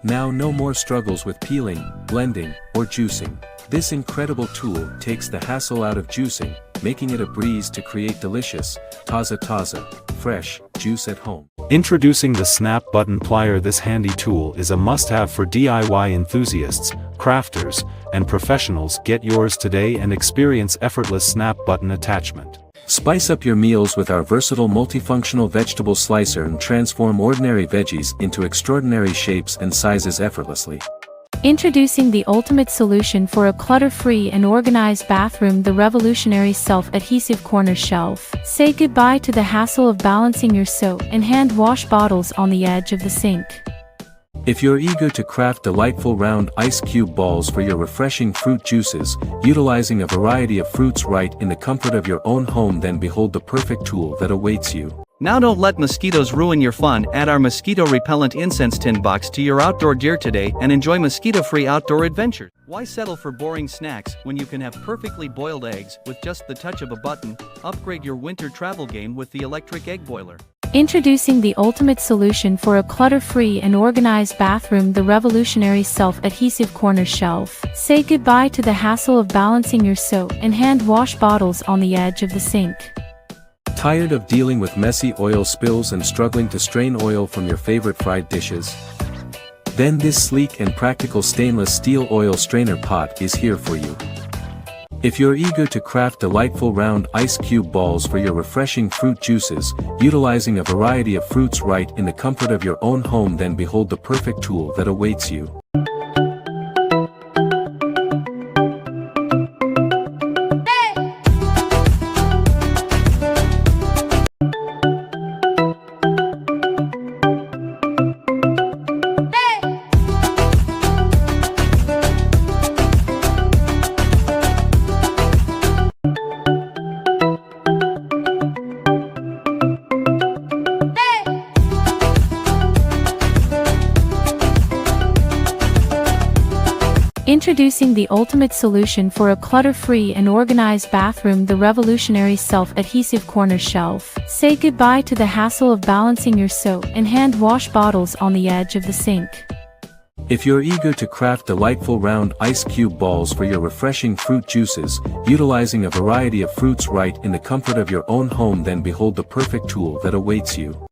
Now no more struggles with peeling, blending, or juicing. This incredible tool takes the hassle out of juicing, making it a breeze to create delicious, taza, fresh juice at home. Introducing the Snap Button Plier. This handy tool is a must-have for DIY enthusiasts, crafters, and professionals. Get yours today and experience effortless snap button attachment. Spice up your meals with our versatile multifunctional vegetable slicer and transform ordinary veggies into extraordinary shapes and sizes effortlessly. Introducing the ultimate solution for a clutter-free and organized bathroom, the revolutionary self-adhesive corner shelf. Say goodbye to the hassle of balancing your soap and hand wash bottles on the edge of the sink. If you're eager to craft delightful round ice cube balls for your refreshing fruit juices, utilizing a variety of fruits right in the comfort of your own home, then behold the perfect tool that awaits you. Now don't let mosquitoes ruin your fun. Add our mosquito repellent incense tin box to your outdoor gear today and enjoy mosquito-free outdoor adventures. Why settle for boring snacks when you can have perfectly boiled eggs with just the touch of a button? Upgrade your winter travel game with the electric egg boiler. Introducing the ultimate solution for a clutter-free and organized bathroom, the revolutionary self-adhesive corner shelf. Say goodbye to the hassle of balancing your soap and hand wash bottles on the edge of the sink. Tired of dealing with messy oil spills and struggling to strain oil from your favorite fried dishes? Then this sleek and practical stainless steel oil strainer pot is here for you. If you're eager to craft delightful round ice cube balls for your refreshing fruit juices, utilizing a variety of fruits right in the comfort of your own home, then behold the perfect tool that awaits you. Introducing the ultimate solution for a clutter-free and organized bathroom, the revolutionary self-adhesive corner shelf. Say goodbye to the hassle of balancing your soap and hand wash bottles on the edge of the sink. If you're eager to craft delightful round ice cube balls for your refreshing fruit juices, utilizing a variety of fruits right in the comfort of your own home, then behold the perfect tool that awaits you.